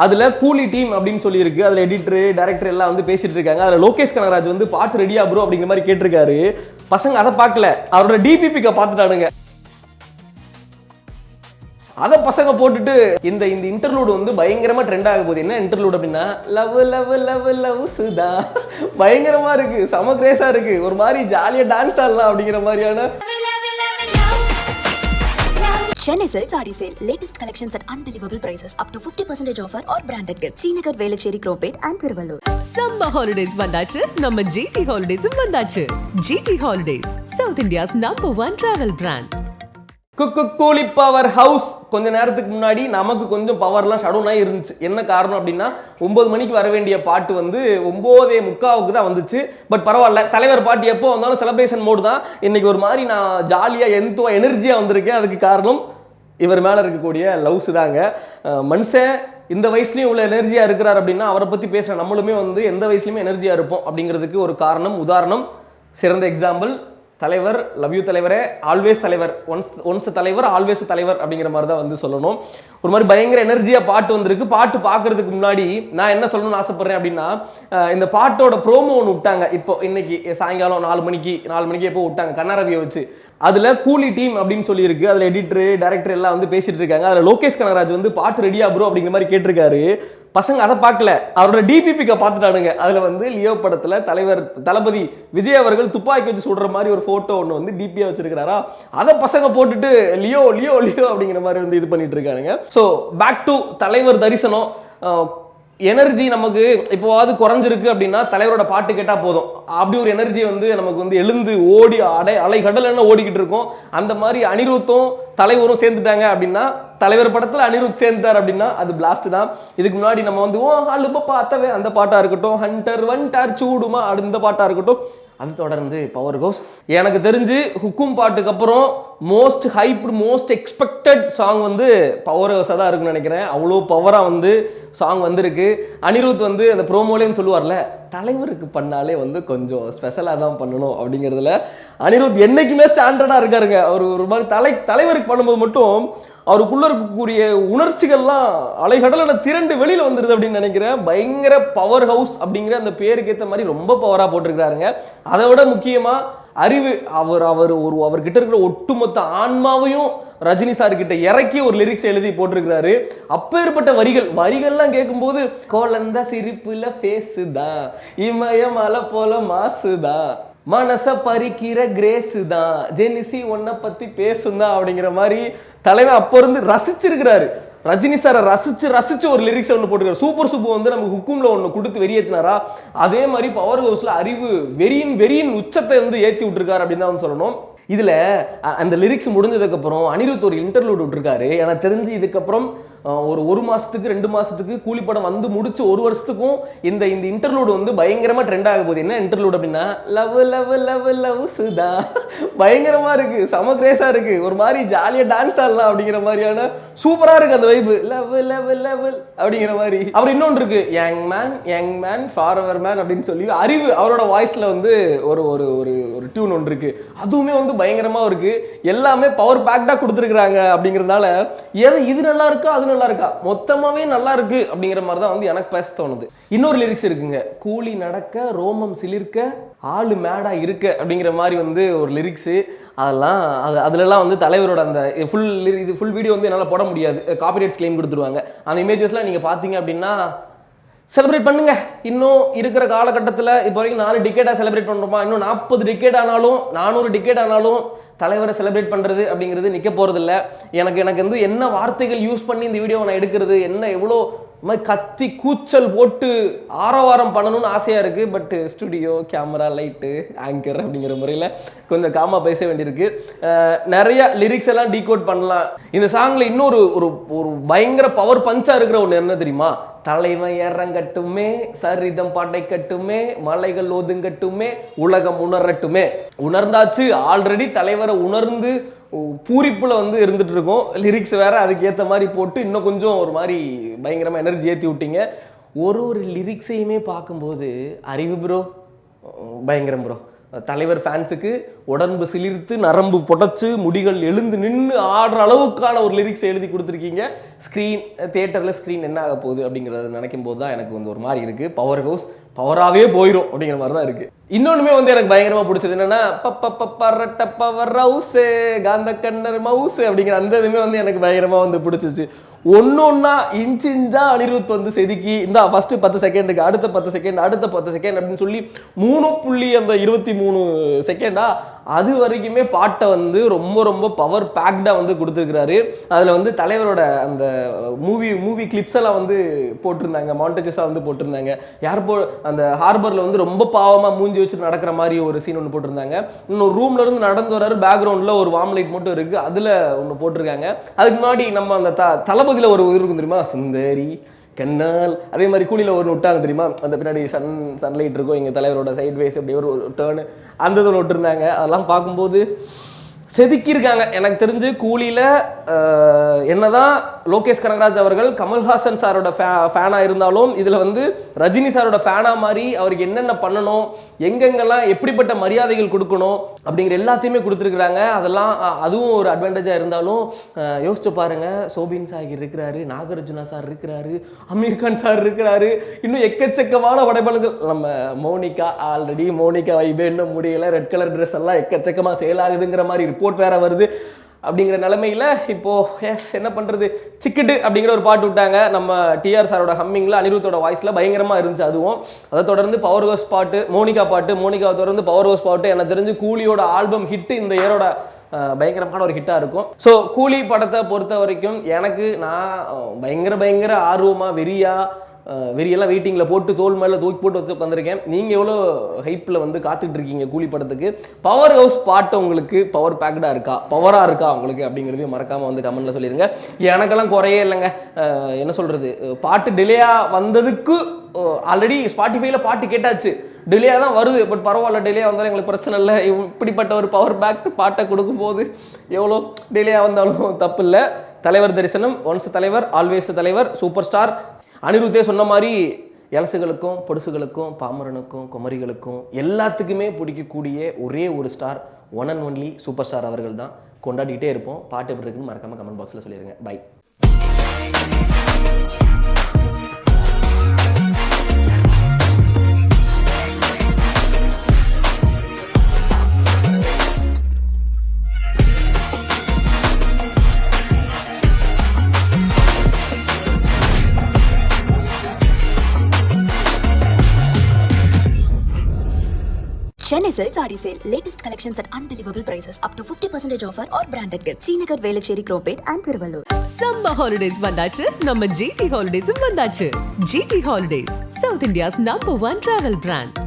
அதுல கூலி டீம் அப்படின்னு சொல்லி இருக்கு. அதுல எடிட்டர் டைரக்டர் எல்லாம் வந்து பேசிட்டு இருக்காங்க. அதுல லோகேஷ் கனகராஜ் வந்து பாட்டு ரெடியா ப்ரோ அப்படிங்கிற மாதிரி கேட்டிருக்காரு. பசங்க அதை பார்க்கல, அவரோட டிபிபிக்க பார்த்துட்டானுங்க. அதை பசங்க போட்டுட்டு இந்த இந்த இன்டர்லூட் வந்து பயங்கரமா ட்ரெண்ட் ஆக போகுது. என்ன இன்டர்லூட் அப்படின்னா love love love love Sudha, பயங்கரமா இருக்கு, செம கிரேஸா இருக்கு, ஒரு மாதிரி ஜாலியா டான்ஸ் ஆடலாம் அப்படிங்கிற மாதிரியான. Chennai Silks Saari Sale. Latest collections at unbelievable prices. Up to 50% offer or branded gifts. Srinagar, Velachery, Cropate and Thiruvallur. Summer holidays vandachu, நம்ம GT Holidays vandachu. GT Holidays, South India's #1 travel brand. கூலி power house கொஞ்ச நேரத்துக்கு முன்னாடி நமக்கு கொஞ்சம் பவர்லாம் shutdown ஆகி இருந்துச்சு. என்ன காரணம் அப்படின்னா 9 மணிக்கு வர வேண்டிய பாட்டு வந்து 9:45 தான் வந்துச்சு. பட் பரவாயில்ல, தலைவர் பாட்டு எப்போ வந்தாலும் செலிப்ரேஷன் மோடு தான். இன்னைக்கு ஒரு மாதிரி நான் ஜாலியாக எனர்ஜியாக வந்திருக்கேன். அதுக்கு காரணம் இவர் மேலே இருக்கக்கூடிய லவ்ஸ் தாங்க. மனுஷன் இந்த வயசுலையும் இவ்வளோ எனர்ஜியாக இருக்கிறார் அப்படின்னா அவரை பற்றி பேசுகிற நம்மளுமே வந்து எந்த வயசுலையுமே எனர்ஜியாக இருப்போம் அப்படிங்கிறதுக்கு ஒரு காரணம், உதாரணம், சிறந்த எக்ஸாம்பிள் தலைவர். லவ் யூ தலைவரே, ஆல்வேஸ் தலைவர், ஒன்ஸ் தலைவர் ஆல்வேஸ் தலைவர் அப்படிங்கிற மாதிரி தான் வந்து சொல்லணும். ஒரு மாதிரி பயங்கர எனர்ஜியாக பாட்டு வந்திருக்கு. பாட்டு பார்க்கறதுக்கு முன்னாடி நான் என்ன சொல்லணும்னு ஆசைப்படுறேன் அப்படின்னா, இந்த பாட்டோட ப்ரோமோ ஒன்று விட்டாங்க. இப்போ இன்னைக்கு சாயங்காலம் 4 மணிக்கு எப்போ விட்டாங்க, கண்ணாரவியை வச்சு. அதுல கூலி டீம் அப்படின்னு சொல்லி இருக்கு. அதுல எடிட்டர் டைரக்டர் எல்லாம் வந்து பேசிட்டு இருக்காங்க. அதுல லோகேஷ் கனகராஜ் வந்து பாட்டு ரெடியா ப்ரோ அப்படிங்கிற மாதிரி கேட்டிருக்காரு. பசங்க அதை பார்க்கல, அவரோட டிபிபிக்க பார்த்துட்டானுங்க. அதுல வந்து லியோ படத்துல தலைவர் தளபதி விஜய் அவர்கள் துப்பாக்கி வச்சு சுடுற மாதிரி ஒரு போட்டோ ஒன்று வந்து டிபியா வச்சிருக்காரா. அதை பசங்க போட்டுட்டு லியோ லியோ லியோ அப்படிங்கிற மாதிரி வந்து இது பண்ணிட்டு இருக்கானுங்க. ஸோ பேக் டு தலைவர் தரிசனம். எனர்ஜி நமக்கு இப்போவாது குறைஞ்சிருக்கு அப்படின்னா தலைவரோட பாட்டு கேட்டால் போதும். அப்படி ஒரு எனர்ஜி வந்து நமக்கு வந்து எழுந்து ஓடி அலை கடல்னு ஓடிக்கிட்டு இருக்கும். அந்த மாதிரி அனிருத்தும் தலைவரும் சேர்ந்துட்டாங்க அப்படின்னா, தலைவர் படத்தில் அனிருத் சேர்ந்தார் அப்படின்னா அது பிளாஸ்ட் தான். இதுக்கு முன்னாடி நம்ம வந்து அலுப்ப பார்த்தவே அந்த பாட்டாக இருக்கட்டும், ஹண்டர் வன்டார் சூடுமா அந்த பாட்டாக இருக்கட்டும், அது தொடர்ந்து பவர் ஹவுஸ். எனக்கு தெரிஞ்சு ஹுக்கும் பாட்டுக்கு அப்புறம் most hyped most expected song வந்து பவர் ஹவுஸாக தான் இருக்குன்னு நினைக்கிறேன். அவ்வளோ பவராக வந்து சாங் வந்திருக்கு. அனிருத் வந்து அந்த ப்ரோமோலேன்னு சொல்லுவார்ல, தலைவருக்கு பண்ணாலே வந்து கொஞ்சம் ஸ்பெஷலாக தான் பண்ணணும் அப்படிங்கிறதுல அனிருத் என்றைக்குமே ஸ்டாண்டர்டாக இருக்காருங்க. அவர் ஒரு மாதிரி தலைவருக்கு பண்ணும்போது மட்டும் அவருக்குள்ள இருக்கக்கூடிய உணர்ச்சிகள்லாம் அலைகடல திரண்டு வெளியில் வந்துடுது அப்படின்னு நினைக்கிறேன். பயங்கர பவர் ஹவுஸ் அப்படிங்கிற அந்த பேருக்கு ஏற்ற மாதிரி ரொம்ப பவராக போட்டிருக்கிறாருங்க. அதை விட முக்கியமாக அறிவு, அவர்கிட்ட இருக்கிற ஒட்டுமொத்த ஆன்மாவையும் ரஜினி சார் கிட்ட இறக்கி ஒரு லிரிக்ஸ் எழுதி போட்டிருக்கிறாரு. அப்பேற்பட்ட வரிகள்லாம் கேட்கும்போது கோலந்த சிரிப்புல பேசுதான், இமயமலை போல மாசுதான், மனச பறிக்கிற கிரேஸு தான், ஜெனிசி ஒன்ன பத்தி பேசுதான் அப்படிங்கிற மாதிரி தலைவன் அப்போ இருந்து ரசிச்சிருக்கிறாரு. ரஜினி சாரை ரசிச்சு ஒரு லிரிக்ஸ் ஒன்று போட்டுருக்காரு. சூப்பர் சூப்பு வந்து நமக்கு ஹுக்கும்ல ஒன்று கொடுத்து வெறியேற்றினாரா, அதே மாதிரி பவர் ஹவுஸ்ல அறிவு வெறியின் உச்சத்தை வந்து ஏற்றி விட்டுருக்காரு அப்படின்னு தான் சொல்லணும். இதுல அந்த லிரிக்ஸ் முடிஞ்சதுக்கு அப்புறம் அனிருத் ஒரு இன்டர்வியூ விட்டுருக்காரு. எனக்கு தெரிஞ்சு இதுக்கப்புறம் ஒரு மாசத்துக்கு 2 மாசத்துக்கு கூலிப்படம் வந்து முடிச்சு 1 வருஷத்துக்கும் இந்த இன்டர்லூட் வந்து பயங்கரமா ட்ரெண்ட் ஆக போகுது. என்ன இன்டர்லூட் அப்படின்னா love love love love Sudha, பயங்கரமா இருக்கு, செம கிரேஸா இருக்கு, ஒரு மாதிரி ஜாலியா டான்ஸ் ஆடலாம் அப்படிங்கிற மாதிரியான சூப்பரா இருக்கு அந்த வைப். லவ் லவ் லவ் அப்படிங்கிற மாதிரி. அப்புறம் இன்னொன்று இருக்கு, யங் மேன் ஃபார்எவர் மேன் அப்படின்னு சொல்லி அறிவு அவரோட வாய்ஸ்ல வந்து ஒரு ஒரு ஒரு டியூன் ஒன்று இருக்கு. அதுவுமே வந்து பயங்கரமா இருக்கு. எல்லாமே பவர் பேக்டா கொடுத்துருக்காங்க. அப்படிங்கிறதுனால இது நல்லா இருக்கா அது நல்லா இருக்கா, மொத்தமாவே நல்லா இருக்கு அப்படிங்கிற மாதிரி தான் வந்து எனக்கு பேச தோணுது. இன்னொரு லிரிக்ஸ் இருக்குங்க, கூலி நடக்க ரோமம் சிலிர்க்க ஆளு மேடா இருக்க அப்படிங்கிற மாதிரி வந்து ஒரு லிரிக்ஸு. அதுலலாம் வந்து தலைவரோட அந்த ஃபுல் வீடியோ வந்து என்னால் போட முடியாது, காப்பிரைட்ஸ் கிளைம் கொடுத்துருவாங்க. அந்த இமேஜஸ்லாம் நீங்கள் பார்த்தீங்க அப்படின்னா செலிப்ரேட் பண்ணுங்க. இன்னும் இருக்கிற காலகட்டத்தில் இப்போ வரைக்கும் 4 டிகேடாக செலிப்ரேட் பண்ணுறோமா, இன்னும் 40 டிகேட் ஆனாலும் 400 டிகேட் ஆனாலும் தலைவரை செலிப்ரேட் பண்ணுறது அப்படிங்கிறது நிற்க போகிறதில்ல. எனக்கு வந்து என்ன வார்த்தைகள் யூஸ் பண்ணி இந்த வீடியோவை நான் எடுக்கிறது, என்ன எவ்வளோ கத்தி கூச்சல் போட்டு ஆரவாரம் பண்ணணும்னு ஆசையாக இருக்குது. But studio, camera, light, anchor அப்படிங்கிற முறையில் கொஞ்சம் காமாக பேச வேண்டியிருக்கு. நிறைய லிரிக்ஸ் எல்லாம் டீகோட் பண்ணலாம். இந்த சாங்கில் இன்னொரு ஒரு பயங்கர பவர் பஞ்சாக இருக்கிற ஒன்று என்ன தெரியுமா, தலைவன் இறங்கட்டுமே, சரிதம் படைக்கட்டுமே, மலைகள் ஒதுங்கட்டுமே, உலகம் உணரட்டுமே. உணர்ந்தாச்சு, ஆல்ரெடி தலைவரை உணர்ந்து பூரிப்புல வந்து இருந்துட்டு இருக்கோம். லிரிக்ஸ் வேற அதுக்கு ஏற்ற மாதிரி போட்டு இன்னும் கொஞ்சம் ஒரு மாதிரி பயங்கரமாக எனர்ஜி ஏற்றி விட்டீங்க. ஒரு லிரிக்ஸையுமே பார்க்கும்போது அறிவு ப்ரோ பயங்கரம் ப்ரோ, தலைவர் ஃபேன்ஸுக்கு உடம்பு சிலிர்த்து நரம்பு புடைச்சு முடிகள் எழுந்து நின்று ஆடுற அளவுக்கான ஒரு லிரிக்ஸ் எழுதி கொடுத்துருக்கீங்க. ஸ்க்ரீன் தியேட்டரில் ஸ்க்ரீன் என்ன ஆக போகுது அப்படிங்கிறத நினைக்கும் போது தான் எனக்கு வந்து ஒரு மாதிரி இருக்குது. பவர் ஹவுஸ் பவராகவே போயிடும் அப்படிங்கிற மாதிரி தான் இருக்குது. இன்னொன்றுமே வந்து எனக்கு பயங்கரமாக பிடிச்சது என்னென்னா பரட்ட பவர் ஹவுஸு காந்த கண்ணர் மவுஸு அப்படிங்கிற அந்த இதுவுமே வந்து எனக்கு பயங்கரமாக வந்து பிடிச்சிச்சு. ஒன்னொன்னா இன்ச்சா அனிருத் வந்து செதுக்கி இந்த ஃபர்ஸ்ட் 10 செகண்டுக்கு அடுத்த 10 செகண்ட் அடுத்த 10 செகண்ட் அப்படின்னு சொல்லி 3.23 செகண்டா அது வரைக்குமே பாட்டை வந்து ரொம்ப ரொம்ப பவர் பேக்டாக வந்து கொடுத்துருக்கிறாரு. அதில் வந்து தலைவரோட அந்த மூவி கிளிப்ஸ் எல்லாம் வந்து போட்டிருந்தாங்க, மாண்டேஜஸாக வந்து போட்டிருந்தாங்க. அந்த ஹார்பரில் வந்து ரொம்ப பாவமாக மூஞ்சி வச்சு நடக்கிற மாதிரி ஒரு சீன் ஒன்று போட்டிருந்தாங்க. இன்னொரு ரூம்ல இருந்து நடந்து வர்றாரு, பேக்ரவுண்டில் ஒரு வார்ம் லைட் மட்டும் இருக்குது, அதில் ஒன்று போட்டிருக்காங்க. அதுக்கு முன்னாடி நம்ம அந்த தளபதியில் ஒரு இருக்கும் தெரியுமா, சுந்தரி கண்ணால், அதே மாதிரி கூலியில் ஒரு விட்டாங்க தெரியுமா, அந்த பின்னாடி சன்லைட் இருக்கும், எங்கள் தலைவரோட சைட் வேஸ் அப்படி ஒரு டேர்னு அந்த இதில் விட்டுருந்தாங்க. அதெல்லாம் பார்க்கும்போது செதுக்கியிருக்காங்க. எனக்கு தெரிஞ்சு கூலியில் என்னதான் லோகேஷ் கனகராஜ் அவர்கள் கமல்ஹாசன் சாரோட ஃபேனாக இருந்தாலும் இதில் வந்து ரஜினி சாரோட ஃபேனாக மாதிரி அவருக்கு என்னென்ன பண்ணணும், எங்கெங்கெல்லாம் எப்படிப்பட்ட மரியாதைகள் கொடுக்கணும் அப்படிங்கிற எல்லாத்தையுமே கொடுத்துருக்குறாங்க. அதுவும் ஒரு அட்வான்டேஜாக இருந்தாலும் யோசிச்சு பாருங்க, சோபின் சாகர் இருக்கிறாரு, நாகார்ஜுனா சார் இருக்கிறாரு, அமீர் கான் சார் இருக்கிறாரு, இன்னும் எக்கச்சக்கமான படைப்பாளர்கள். நம்ம மோனிகா ஆல்ரெடி மோனிகா வைபே இன்னும் முடியல, ரெட் கலர் ட்ரெஸ் எல்லாம் எக்கச்சக்கமாக சேல் ஆகுதுங்கிற மாதிரி ரிப்போர்ட் வேற வருது. அப்படிங்கிற நிலைமையில் இப்போது என்ன பண்ணுறது, சிக்கிட்டு அப்படிங்கிற ஒரு பாட்டு விட்டாங்க நம்ம டிஆர் சாரோட ஹம்மிங்கில், அனிருத்தோட வாய்ஸில் பயங்கரமாக இருந்துச்சு. அதுவும் அதை தொடர்ந்து பவர் ஹவுஸ் பாட்டு, மோனிகாவை தொடர்ந்து பவர் ஹவுஸ் பாட்டு. எனக்கு தெரிஞ்சு கூலியோட ஆல்பம் ஹிட்டு இந்த இயரோட பயங்கரமான ஒரு ஹிட்டாக இருக்கும். ஸோ கூலி படத்தை பொறுத்த வரைக்கும் நான் பயங்கர ஆர்வமாக வெறியெல்லாம் வெயிட்டிங்கில் போட்டு தோல் மேலே தூக்கி போட்டு வச்சு உட்காந்துருக்கேன். நீங்கள் எவ்வளோ ஹைப்பில் வந்து காத்துட்டு இருக்கீங்க கூலி படத்துக்கு? பவர் ஹவுஸ் பாட்டு உங்களுக்கு பவர் பேக்டாக இருக்கா, பவராக இருக்கா உங்களுக்கு அப்படிங்கிறதையும் மறக்காமல் வந்து கமெண்ட்டில் சொல்லிடுங்க. எனக்கெல்லாம் குறையே இல்லைங்க. என்ன சொல்கிறது, பாட்டு டிலேயாக வந்ததுக்கு ஆல்ரெடி ஸ்பாட்டிஃபைல பாட்டு கேட்டாச்சு, டிலேயாக தான் வருது, பட் பரவாயில்ல, டிலே வந்தாலும் எங்களுக்கு பிரச்சனை இல்லை. இப்படிப்பட்ட ஒரு பவர் பேக்டு பாட்டை கொடுக்கும்போது எவ்வளோ டிலேயாக வந்தாலும் தப்பு இல்லை. தலைவர் தரிசனம், ஒன்ஸ் தலைவர் ஆல்வேஸ் தலைவர், சூப்பர் ஸ்டார். அனிருத்தே சொன்ன மாதிரி எலசுகளுக்கும் பொடுசுகளுக்கும் பாமரனுக்கும் குமரிகளுக்கும் எல்லாத்துக்குமே பிடிக்கக்கூடிய ஒரே ஒரு star, one and only super star அவர்கள் தான். கொண்டாடிட்டே இருப்போம். பாட்டு எப்படி இருக்குன்னு மறக்காம கமெண்ட் பாக்ஸில் சொல்லிடுங்க. By. Chennai Silk Saree Sale. Latest collections at unbelievable prices. Up to 50% offer or branded gifts. Srinagar, Velachery, Cropate and Thiruvallur. Summer holidays வந்தாச்சு, நம்ம GT Holidays வந்தாச்சு. GT Holidays, South India's #1 travel brand.